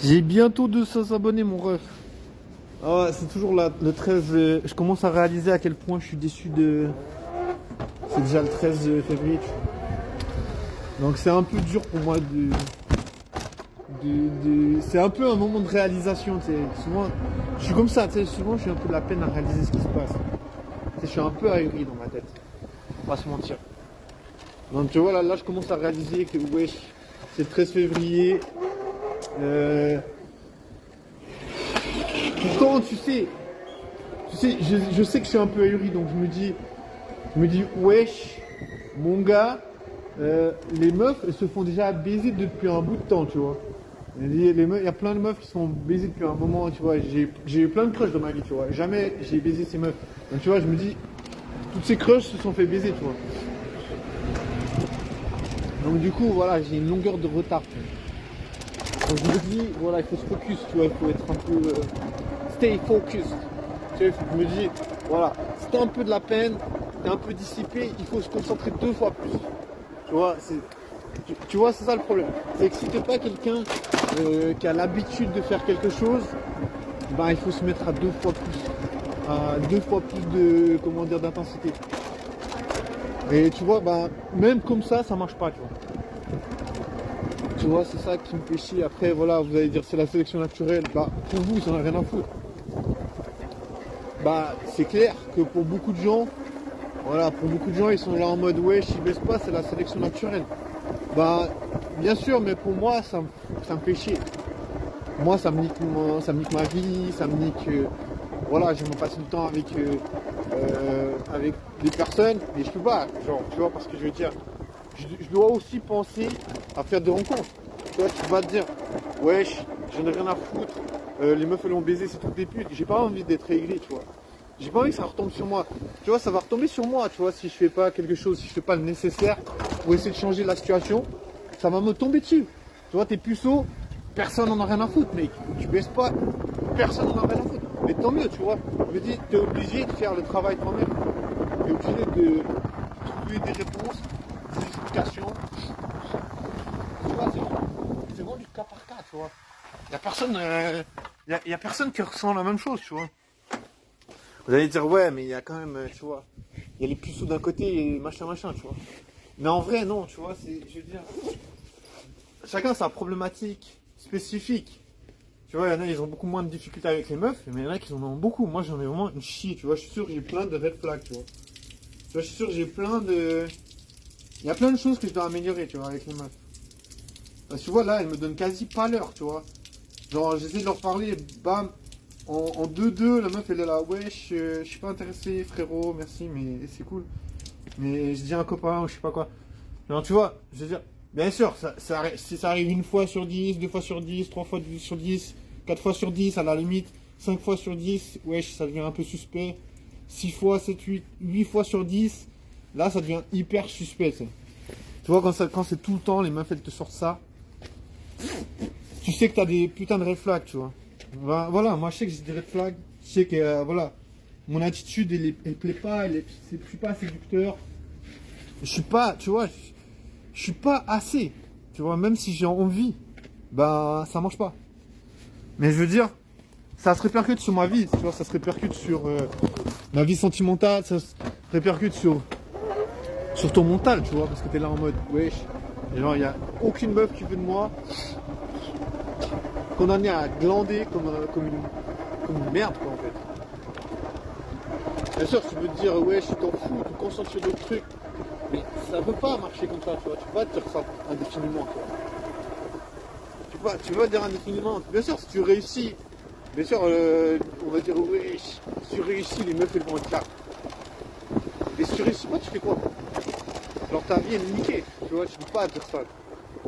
J'ai bientôt 200 abonnés, mon ref. Ah ouais, c'est toujours le 13. Je commence à réaliser à quel point je suis déçu de. C'est déjà le 13 février. Donc c'est un peu dur pour moi C'est un peu un moment de réalisation. Tu sais. Souvent, je suis comme ça. Tu sais. Souvent, je suis un peu de la peine à réaliser ce qui se passe. Tu sais, je suis un peu ahuri dans ma tête. Faut pas se mentir. Donc tu vois, là je commence à réaliser que, wesh, c'est le 13 février. Pourtant, tu sais, je sais que je suis un peu ahuri, donc je me dis, wesh, mon gars, les meufs, elles se font déjà baiser depuis un bout de temps, tu vois. Il y a plein de meufs qui se font baiser depuis un moment, tu vois. J'ai eu plein de crushs dans ma vie, tu vois. Jamais j'ai baisé ces meufs. Donc tu vois, je me dis, toutes ces crushs se sont fait baiser, tu vois. Donc du coup, voilà, j'ai une longueur de retard, tu vois. Donc je me dis, voilà, il faut se focus, tu vois, il faut être un peu stay focus. Tu vois, je me dis, voilà, si t'as un peu de la peine, t'es un peu dissipé, il faut se concentrer 2 fois plus. Tu vois, tu vois, c'est ça le problème. C'est que si t'es pas quelqu'un qui a l'habitude de faire quelque chose, ben il faut se mettre à 2 fois plus, à 2 fois plus de, comment dire, d'intensité. Et tu vois, ben même comme ça marche pas, tu vois. Tu vois, c'est ça qui me fait chier. Après, voilà, vous allez dire c'est la sélection naturelle. Bah, pour vous, ça n'a rien à foutre. Bah, c'est clair que pour beaucoup de gens, voilà, pour beaucoup de gens, ils sont là en mode wesh, ils baissent pas, c'est la sélection naturelle. Bah, bien sûr, mais pour moi, ça me fait chier. Moi, ça me nique ma vie, ça me nique. Voilà, je vais me passer du temps avec des personnes, mais je peux pas, genre, tu vois, parce que je veux dire, je dois aussi penser à faire des rencontres. Tu vois, tu vas te dire, wesh, j'en ai rien à foutre, les meufs elles ont baisé, c'est toutes des putes. J'ai pas envie d'être aigri, tu vois. J'ai pas envie que ça retombe sur moi. Tu vois, ça va retomber sur moi, tu vois, si je fais pas quelque chose, si je fais pas le nécessaire pour essayer de changer la situation, ça va me tomber dessus. Tu vois, t'es puceau, personne n'en a rien à foutre, mec. Tu baisses pas, personne n'en a rien à foutre. Mais tant mieux, tu vois. Je me dis, t'es obligé de faire le travail toi-même. T'es obligé de trouver des réponses, des explications. Tu vois, c'est vraiment du cas par cas, tu vois. Y a personne qui ressent la même chose, tu vois. Vous allez dire, ouais, mais il y a quand même, tu vois, il y a les puceaux d'un côté et machin, tu vois. Mais en vrai, non, tu vois, je veux dire, chacun sa problématique spécifique. Tu vois, il y en a, ils ont beaucoup moins de difficultés avec les meufs, mais il y en a qui en ont beaucoup. Moi, j'en ai vraiment une chier, tu vois. Je suis sûr que j'ai plein de red flags, tu vois. Tu vois, je suis sûr que j'ai plein de... Il y a plein de choses que je dois améliorer, tu vois, avec les meufs. Parce que tu vois, là, elles me donnent quasi pas l'heure, tu vois. Genre, j'essaie de leur parler, bam, en 2-2, la meuf, elle est là, wesh, je suis pas intéressé, frérot, merci, mais c'est cool. Mais je dis à un copain, ou je sais pas quoi. Alors, tu vois, je veux dire, bien sûr, si ça arrive 1 fois sur 10, 2 fois sur 10, 3 fois sur 10, 4 fois sur 10, à la limite, 5 fois sur 10, wesh, ça devient un peu suspect. 6 fois, 7, 8 fois sur 10, là, ça devient hyper suspect, tu sais. Tu vois, quand c'est tout le temps, les meufs, elles te sortent ça, tu sais que t'as des putains de red flags, tu vois. Voilà, moi, je sais que j'ai des red flags. Je sais que, voilà, mon attitude, elle plaît pas, je suis pas séducteur. Je suis pas, tu vois, je suis pas assez. Tu vois, même si j'ai envie, bah, ça marche pas. Mais je veux dire, ça se répercute sur ma vie, tu vois, ça se répercute sur ma vie sentimentale, ça se répercute sur ton mental, tu vois, parce que t'es là en mode, wesh, et genre, il y a aucune meuf qui veut de moi, condamné à glander comme une merde, quoi, en fait. Bien sûr, tu peux te dire, wesh, tu t'en fous, tu te concentres sur d'autres trucs, mais ça peut pas marcher comme ça, tu vois, tu peux pas te dire ça indéfiniment, tu vois. Tu peux pas dire indéfiniment. Bien sûr, si tu réussis, bien sûr, on va dire, wesh, si tu réussis, les meufs, elles vont être là. Et si tu réussis pas, tu fais quoi? Genre ta vie est niquée, tu vois, tu peux pas dire ça.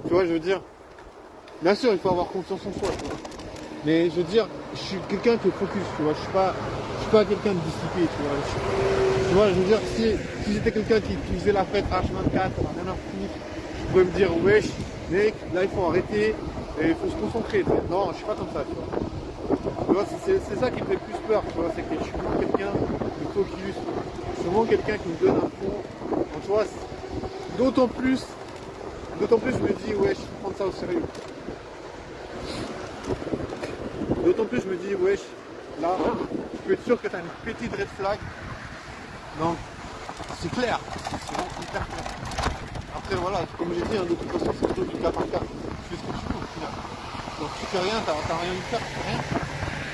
Tu vois, je veux dire, bien sûr, il faut avoir confiance en soi, tu vois. Mais je veux dire, je suis quelqu'un qui est focus, tu vois, je suis pas quelqu'un de dissipé, tu vois. Tu vois, je veux dire, si j'étais quelqu'un qui faisait la fête H24, on a rien à foutre, je pourrais me dire, wesh, mec, là il faut arrêter, et il faut se concentrer. Non, je suis pas comme ça, tu vois. Tu vois, c'est ça qui me fait plus peur, tu vois, c'est que je suis vraiment quelqu'un de focus. Je suis vraiment quelqu'un qui me donne un fond. Donc, tu vois, d'autant plus, je me dis, ouais, je vais prendre ça au sérieux. plus, je me dis, wesh, là, tu peux être sûr que tu as une petite red flag. Donc, c'est clair. C'est vraiment hyper clair. Après, voilà, comme j'ai dit, hein, de toute façon, c'est plutôt du cas par cas. Tu fais ce que tu veux au final. Donc, tu fais rien, t'as rien à faire, tu fais rien.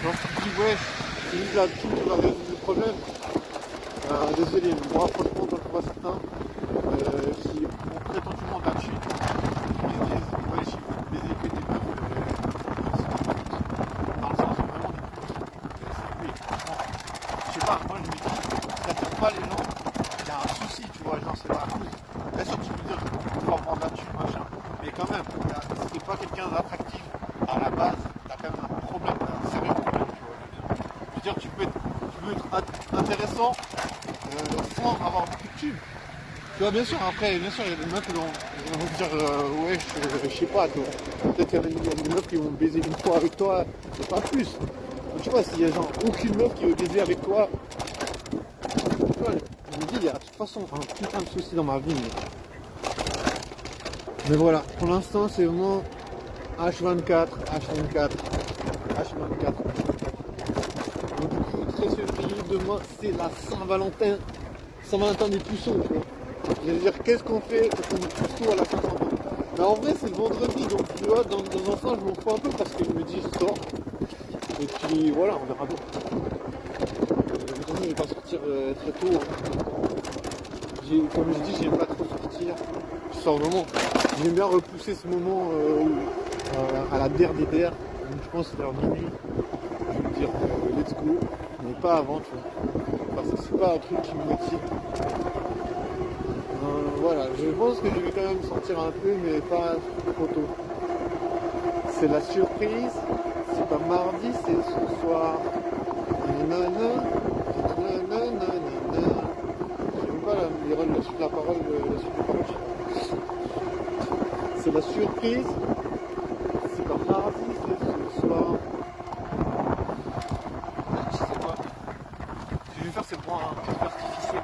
Donc, tu te dis, wesh, c'est juste là-dessus qui va résoudre le problème. Désolé, moi, franchement, quand je vois certains qui ont prétendument là-dessus, ils disent, wesh, il faut baiser que des meufs. Dans le sens, vraiment, oui, franchement, je sais pas, moi, je me dis, ça t'attire pas les gens, il y a un souci, tu vois, genre, c'est pas à cause. Bien sûr, tu peux dire que tu peux vendre là-dessus, machin, mais quand même, si t'es pas quelqu'un d'attractif à la base, t'as quand même un problème, un sérieux problème, tu vois. Je veux dire, tu peux être intéressant sans avoir beaucoup de thunes. Tu vois, bien sûr, après, bien sûr, il y a des meufs qui vont te dire, ouais, je sais pas, tu vois. Peut-être qu'il y a des meufs qui vont baiser une fois avec toi, et pas plus. Mais tu vois, s'il y a genre aucune meuf qui veut baiser avec toi, tu vois, je me dis, il y a de toute façon un putain de souci dans ma vie. Mais voilà, pour l'instant, c'est vraiment H24, H24, H24. Donc, du coup, 13 février, demain, c'est la Saint-Valentin. Saint-Valentin des puceaux, tu vois. Je veux dire, qu'est-ce qu'on fait quand on est puceau à la Saint-Valentin? Mais en vrai, c'est le vendredi, donc tu vois, dans un sens, je m'en fous un peu parce que je me dis, je sors. Et puis voilà, on verra bien. Je ne vais pas sortir très tôt. Comme je dis, j'aime pas trop sortir. Je sors vraiment. J'aime bien repousser ce moment à la der des der. Donc je pense vers minuit. Je vais me dire, let's go. Mais pas avant, tu vois. Parce que c'est pas un truc qui me motive. Voilà, je pense que je vais quand même sortir un peu, mais pas trop tôt. C'est la surprise. C'est pas mardi, c'est ce soir. Nanana. J'aime pas la suite de la parole. C'est la surprise. C'est pas mardi, c'est ce soir. Je sais pas. Ce que je vais faire, c'est prendre un feu artificiel.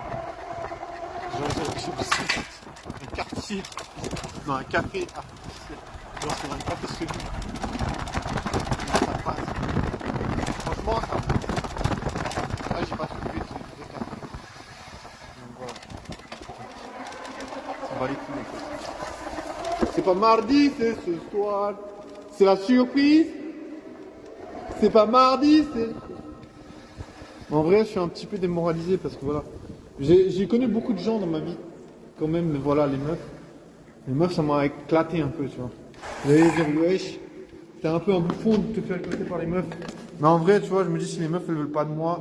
Un quartier. Non, un café artificiel. Genre, c'est un café celui. Ça passe. Franchement, ça passe. Là, j'ai pas trouvé de café. Donc voilà. Ça va les couilles. C'est pas mardi, c'est ce soir. C'est la surprise. C'est pas mardi, c'est. En vrai, je suis un petit peu démoralisé parce que voilà. J'ai connu beaucoup de gens dans ma vie. Quand même, mais voilà, les meufs. Les meufs, ça m'a éclaté un peu, tu vois. Vous allez dire, wesh, t'es un peu un bouffon de te faire éclater par les meufs. Mais en vrai, tu vois, je me dis, si les meufs, elles veulent pas de moi,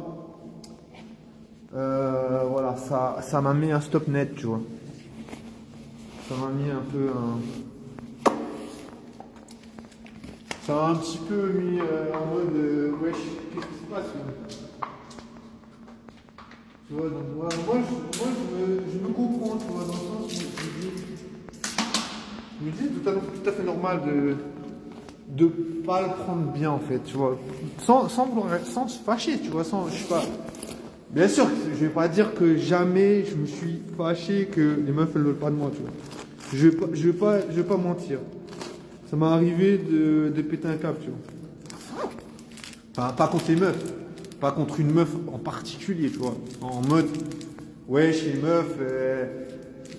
voilà, ça m'a mis un stop net, tu vois. Ça m'a mis un peu un. Ça m'a un petit peu mis en mode, wesh, qu'est-ce qui se passe, tu vois, donc voilà, moi je me comprends, tu vois, dans le sens où je me dis tout à fait normal de pas le prendre bien en fait, tu vois, sans se fâcher, tu vois, je sais pas. Bien sûr, je vais pas dire que jamais je me suis fâché que les meufs elles veulent pas de moi, tu vois. Je vais pas mentir. Ça m'est arrivé de péter un câble, tu vois. Enfin, pas contre les meufs. Pas contre une meuf en particulier, tu vois. En mode, ouais, chez les meufs,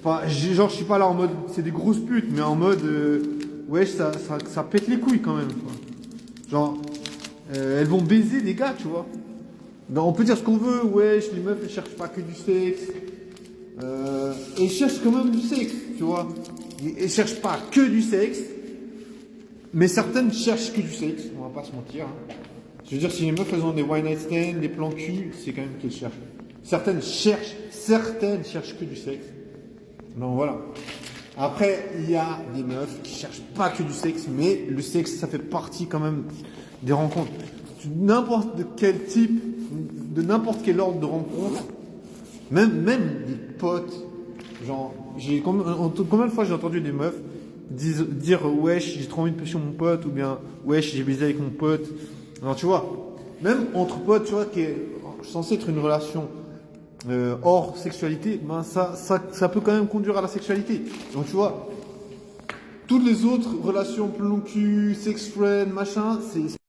genre, je suis pas là en mode, c'est des grosses putes, mais en mode, ouais, ça pète les couilles quand même, tu vois. Genre, elles vont baiser des gars, tu vois. Donc, on peut dire ce qu'on veut, ouais, les meufs, elles cherchent pas que du sexe. Elles cherchent quand même du sexe, tu vois. Elles cherchent pas que du sexe, mais certaines cherchent que du sexe, on va pas se mentir. Hein. Je veux dire, si les meufs elles ont des one night stands, des plans cul, c'est quand même qu'elles cherchent. Certaines cherchent que du sexe. Donc voilà. Après, il y a des meufs qui cherchent pas que du sexe, mais le sexe, ça fait partie quand même des rencontres. N'importe quel type, de n'importe quel ordre de rencontre, même des potes, genre, combien de fois j'ai entendu des meufs dire wesh, j'ai trop envie de pêcher mon pote, ou bien wesh, j'ai baisé avec mon pote. Alors tu vois, même entre potes, tu vois, qui est censé être une relation hors sexualité, ben ça peut quand même conduire à la sexualité. Donc tu vois, toutes les autres relations plan cul, sex friend, machin, c'est